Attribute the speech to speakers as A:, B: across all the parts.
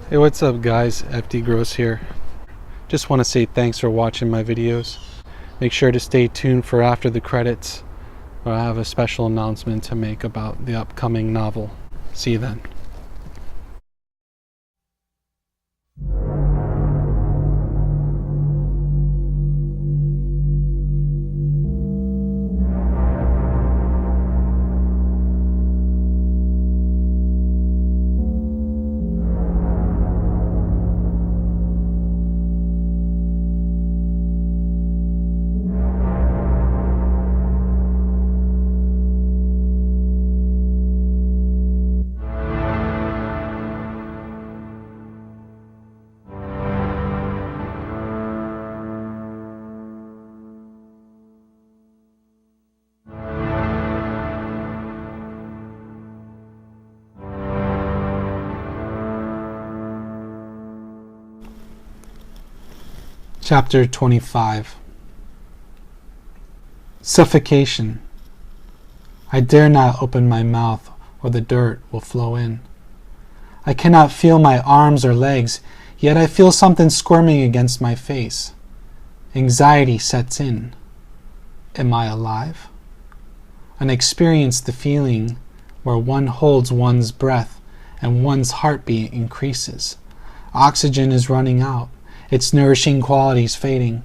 A: Hey, what's up guys? FD Gross here. Just want to say thanks for watching my videos. Make sure to stay tuned for after the credits, where I have a special announcement to make about the upcoming novel. See you then. Chapter 25. Suffocation. I dare not open my mouth, or the dirt will flow in. I cannot feel my arms or legs, yet I feel something squirming against my face. Anxiety sets in. Am I alive? An experience the feeling where one holds one's breath and one's heartbeat increases. Oxygen is running out. Its nourishing qualities fading.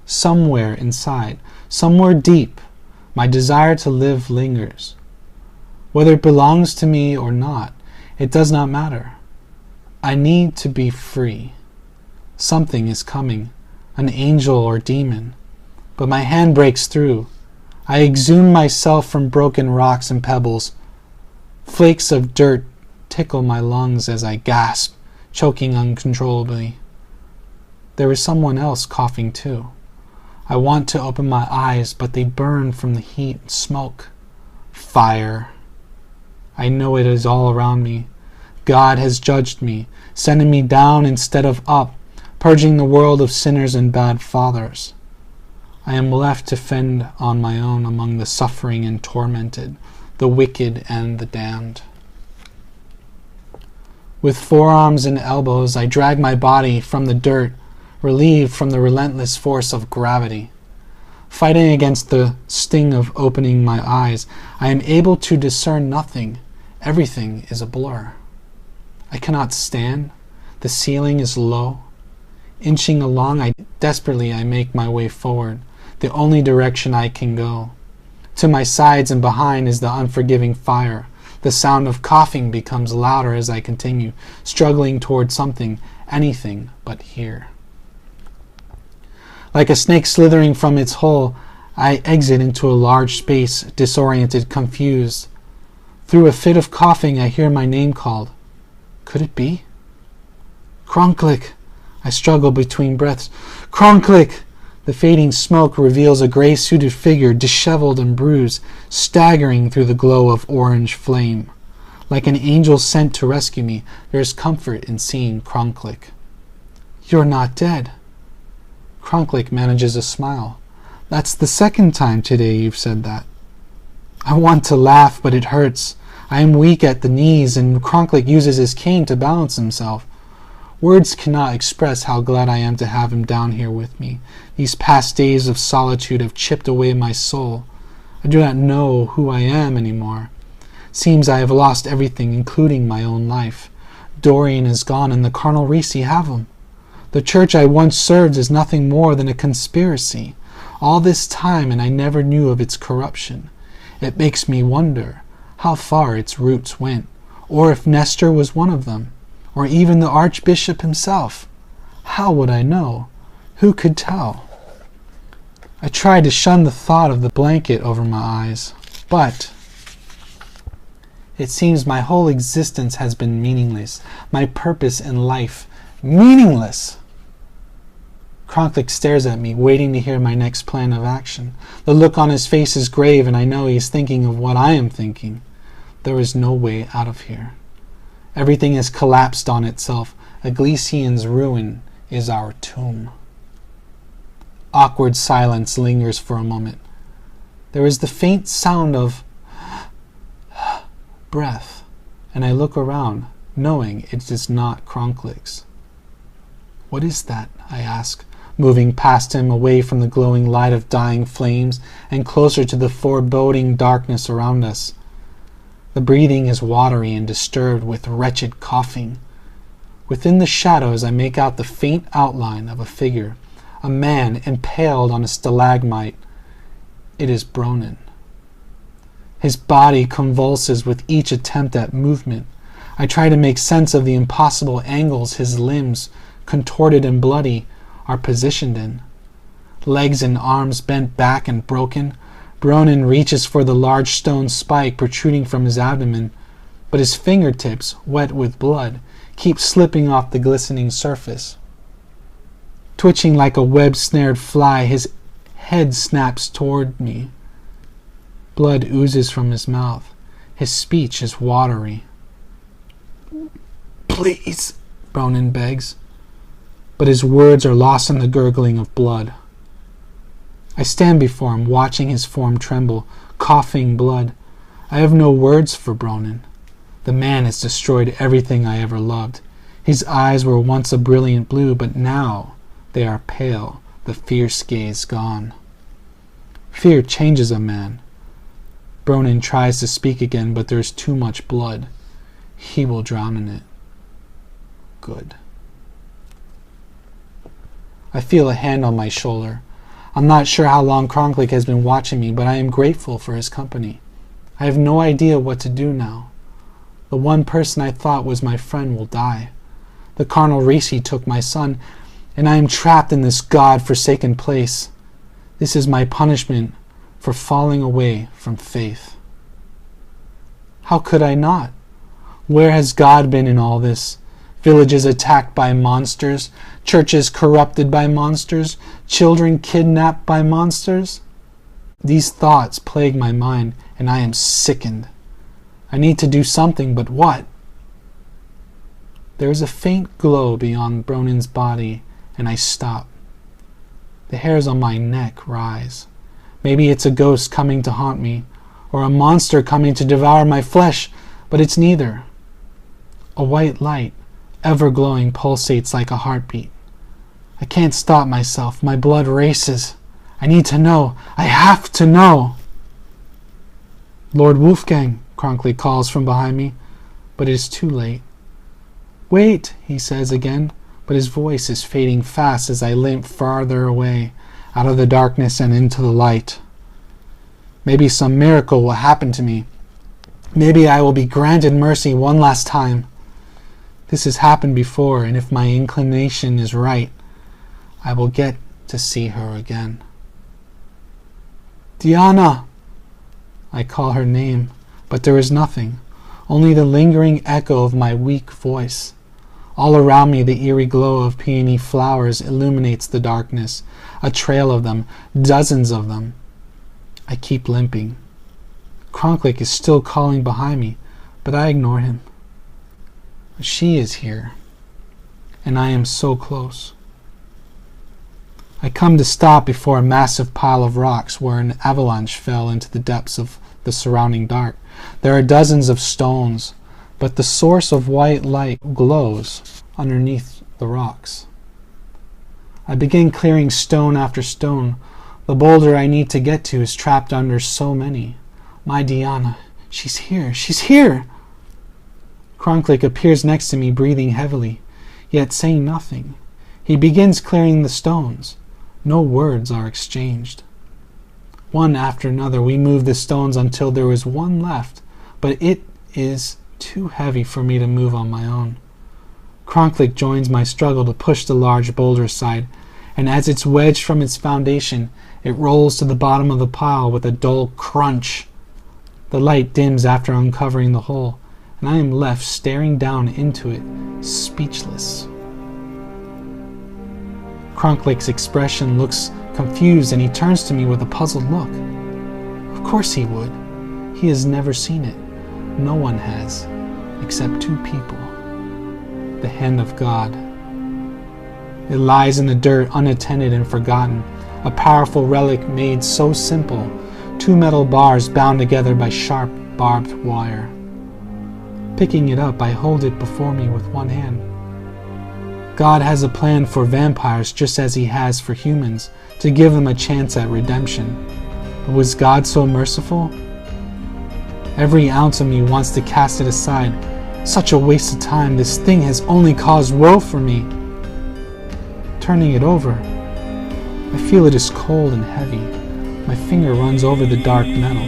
A: Somewhere inside, somewhere deep, my desire to live lingers. Whether it belongs to me or not, it does not matter. I need to be free. Something is coming, an angel or demon, but my hand breaks through. I exhume myself from broken rocks and pebbles. Flakes of dirt tickle my lungs as I gasp, choking uncontrollably. There is someone else coughing too. I want to open my eyes, but they burn from the heat and smoke. Fire. I know it is all around me. God has judged me, sending me down instead of up, purging the world of sinners and bad fathers. I am left to fend on my own among the suffering and tormented, the wicked and the damned. With forearms and elbows, I drag my body from the dirt, relieved from the relentless force of gravity. Fighting against the sting of opening my eyes, I am able to discern nothing. Everything is a blur. I cannot stand. The ceiling is low. Inching along, desperately I make my way forward, the only direction I can go. To my sides and behind is the unforgiving fire. The sound of coughing becomes louder as I continue, struggling toward something, anything but here. Like a snake slithering from its hole, I exit into a large space, disoriented, confused. Through a fit of coughing, I hear my name called. Could it be? Kronklik! I struggle between breaths. Kronklik! The fading smoke reveals a gray-suited figure, disheveled and bruised, staggering through the glow of orange flame. Like an angel sent to rescue me, there is comfort in seeing Kronklik. You're not dead. Kronklik manages a smile. That's the second time today you've said that. I want to laugh, but it hurts. I am weak at the knees, and Kronklik uses his cane to balance himself. Words cannot express how glad I am to have him down here with me. These past days of solitude have chipped away my soul. I do not know who I am anymore. Seems I have lost everything, including my own life. Dorian is gone, and the carnal Risi have him. The church I once served is nothing more than a conspiracy. All this time, and I never knew of its corruption. It makes me wonder how far its roots went, or if Nestor was one of them, or even the Archbishop himself. How would I know? Who could tell? I tried to shun the thought of the blanket over my eyes, but it seems my whole existence has been meaningless. My purpose in life, meaningless. Kronklik stares at me, waiting to hear my next plan of action. The look on his face is grave, and I know he is thinking of what I am thinking. There is no way out of here. Everything has collapsed on itself. Iglesian's ruin is our tomb. Awkward silence lingers for a moment. There is the faint sound of breath, and I look around. knowing it is not Kronklik's. "What is that?" I ask, moving past him away from the glowing light of dying flames and closer to the foreboding darkness around us. The breathing is watery and disturbed with wretched coughing. Within the shadows I make out the faint outline of a figure, a man impaled on a stalagmite. It is Bronin. His body convulses with each attempt at movement. I try to make sense of the impossible angles his limbs, contorted and bloody, are positioned in. Legs and arms bent back and broken, Bronin reaches for the large stone spike protruding from his abdomen, but his fingertips, wet with blood, keep slipping off the glistening surface. Twitching like a web-snared fly, his head snaps toward me. Blood oozes from his mouth. His speech is watery. "Please," Bronin begs, but his words are lost in the gurgling of blood. I stand before him, watching his form tremble, coughing blood. I have no words for Bronin. The man has destroyed everything I ever loved. His eyes were once a brilliant blue, but now they are pale, the fierce gaze gone. Fear changes a man. Bronin tries to speak again, but there's too much blood. He will drown in it. Good. I feel a hand on my shoulder. I'm not sure how long Kronklik has been watching me, but I am grateful for his company. I have no idea what to do now. The one person I thought was my friend will die. The carnal Risi took my son, and I am trapped in this God-forsaken place. This is my punishment for falling away from faith. How could I not? Where has God been in all this? Villages attacked by monsters, churches corrupted by monsters, children kidnapped by monsters. These thoughts plague my mind, and I am sickened. I need to do something, but what? There is a faint glow beyond Bronin's body, and I stop. The hairs on my neck rise. Maybe it's a ghost coming to haunt me, or a monster coming to devour my flesh, but it's neither. A white light, ever-glowing, pulsates like a heartbeat. I can't stop myself. My blood races. I need to know. I have to know. "Lord Wolfgang," Kronklik calls from behind me, but it is too late. "Wait," he says again, but his voice is fading fast as I limp farther away, out of the darkness and into the light. Maybe some miracle will happen to me. Maybe I will be granted mercy one last time. This has happened before, and if my inclination is right, I will get to see her again. "Diana!" I call her name, but there is nothing, only the lingering echo of my weak voice. All around me the eerie glow of peony flowers illuminates the darkness, a trail of them, dozens of them. I keep limping. Kronklik is still calling behind me, but I ignore him. She is here, and I am so close. I come to stop before a massive pile of rocks where an avalanche fell into the depths of the surrounding dark. There are dozens of stones, but the source of white light glows underneath the rocks. I begin clearing stone after stone. The boulder I need to get to is trapped under so many. My Diana, she's here, she's here! Kronklik appears next to me, breathing heavily, yet saying nothing. He begins clearing the stones. No words are exchanged. One after another we move the stones until there is one left, but it is too heavy for me to move on my own. Kronklik joins my struggle to push the large boulder aside, and as it's wedged from its foundation, it rolls to the bottom of the pile with a dull crunch. The light dims after uncovering the hole, and I am left staring down into it, speechless. Kronklik's expression looks confused, and he turns to me with a puzzled look. Of course he would. He has never seen it. No one has, except two people. The hand of God. It lies in the dirt, unattended and forgotten, a powerful relic made so simple, two metal bars bound together by sharp, barbed wire. Picking it up, I hold it before me with one hand. God has a plan for vampires just as he has for humans, to give them a chance at redemption. But was God so merciful? Every ounce of me wants to cast it aside. Such a waste of time. This thing has only caused woe for me. Turning it over, I feel it is cold and heavy. My finger runs over the dark metal.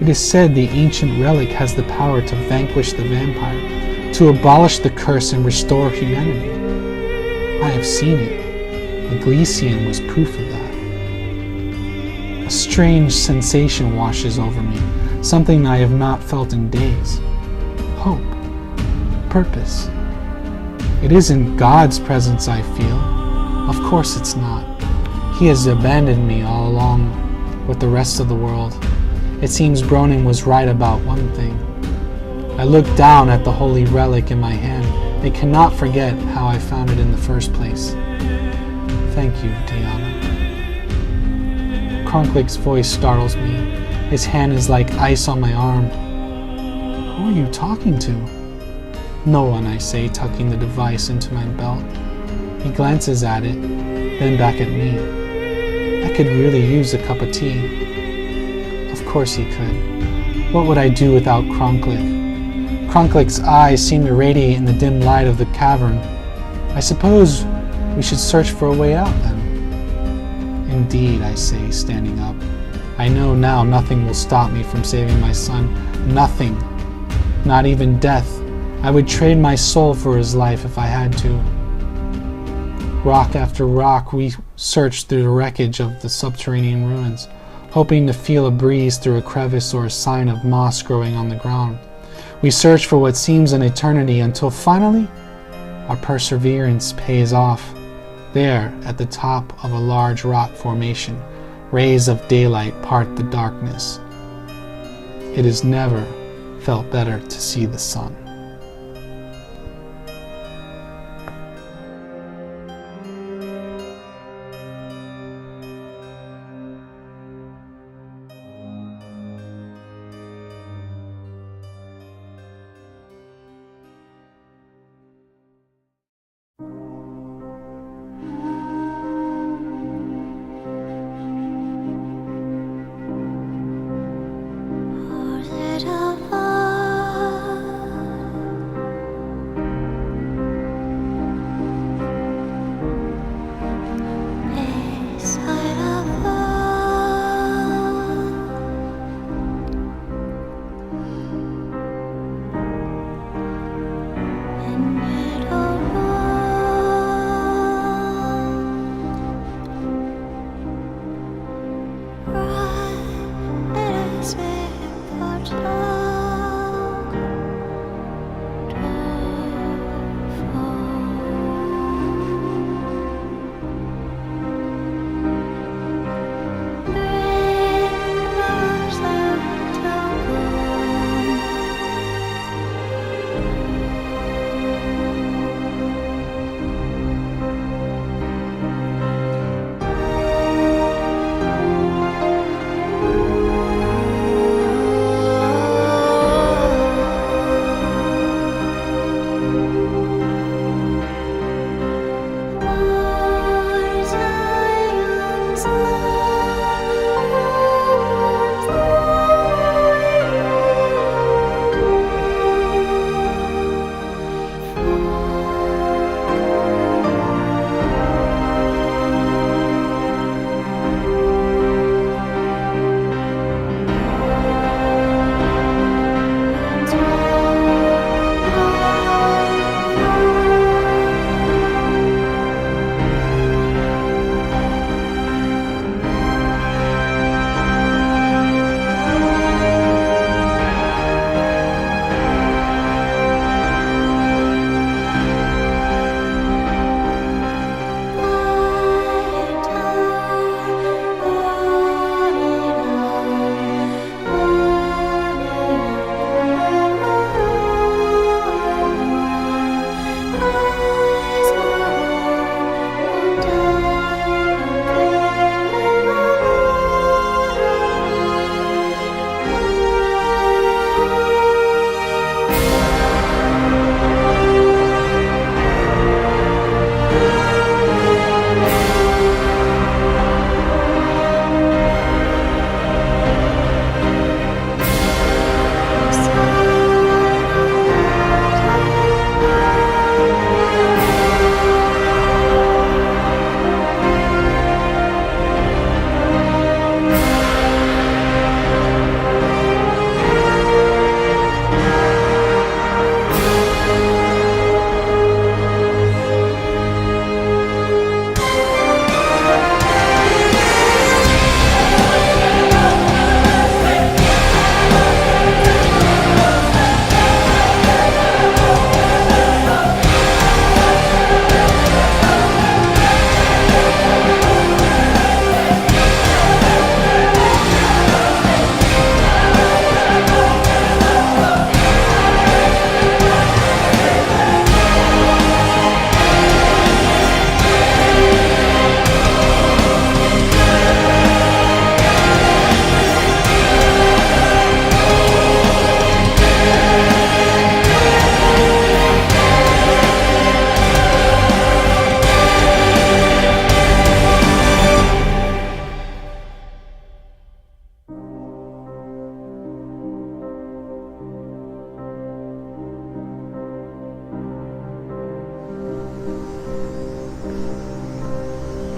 A: It is said the ancient relic has the power to vanquish the vampire, to abolish the curse and restore humanity. I have seen it. The Glycian was proof of that. A strange sensation washes over me, something I have not felt in days. Hope. Purpose. It isn't God's presence I feel. Of course it's not. He has abandoned me all along with the rest of the world. It seems Browning was right about one thing. I look down at the holy relic in my hand and cannot forget how I found it in the first place. Thank you, Diana. Kronklik's voice startles me. His hand is like ice on my arm. Who are you talking to? No one, I say, tucking the device into my belt. He glances at it, then back at me. I could really use a cup of tea. Of course he could. What would I do without Kronklik? Kronklik's eyes seem to radiate in the dim light of the cavern. I suppose we should search for a way out, then. Indeed, I say, standing up. I know now nothing will stop me from saving my son. Nothing. Not even death. I would trade my soul for his life if I had to. Rock after rock, we searched through the wreckage of the subterranean ruins, hoping to feel a breeze through a crevice or a sign of moss growing on the ground. We search for what seems an eternity until finally our perseverance pays off. There, at the top of a large rock formation, rays of daylight part the darkness. It has never felt better to see the sun.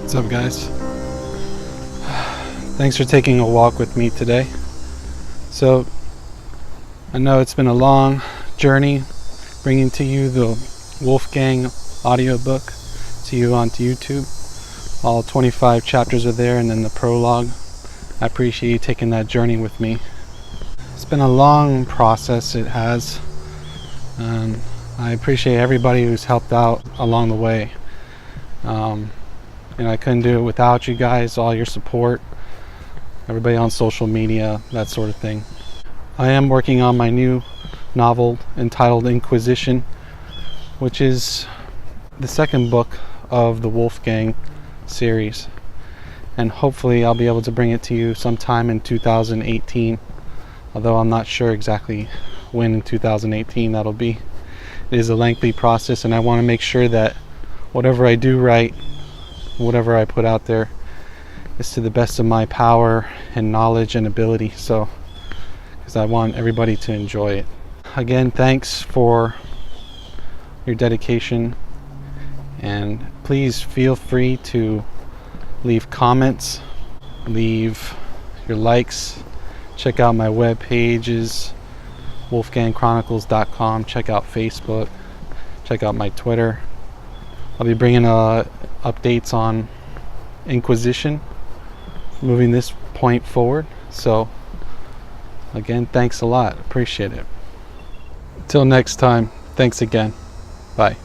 A: What's up, guys? Thanks for taking a walk with me today. So, I know it's been a long journey bringing to you the Wolfgang Audiobook to you onto YouTube. All 25 chapters are there, and then the prologue. I appreciate you taking that journey with me. It's been a long process, it has. And I appreciate everybody who's helped out along the way. And I couldn't do it without you guys, all your support, everybody on social media, that sort of thing. I am working on my new novel entitled Inquisition, which is the second book of the Wolfgang series. And hopefully I'll be able to bring it to you sometime in 2018, although I'm not sure exactly when in 2018 that'll be. It is a lengthy process, and I want to make sure that whatever I do write, whatever I put out there, is to the best of my power and knowledge and ability, so because I want everybody to enjoy it. Again, thanks for your dedication, and please feel free to leave comments, leave your likes, check out my web pages, wolfgangchronicles.com, check out Facebook, check out my Twitter. I'll be bringing updates on Inquisition, moving this point forward. So again, thanks a lot, appreciate it. Till next time, thanks again, bye.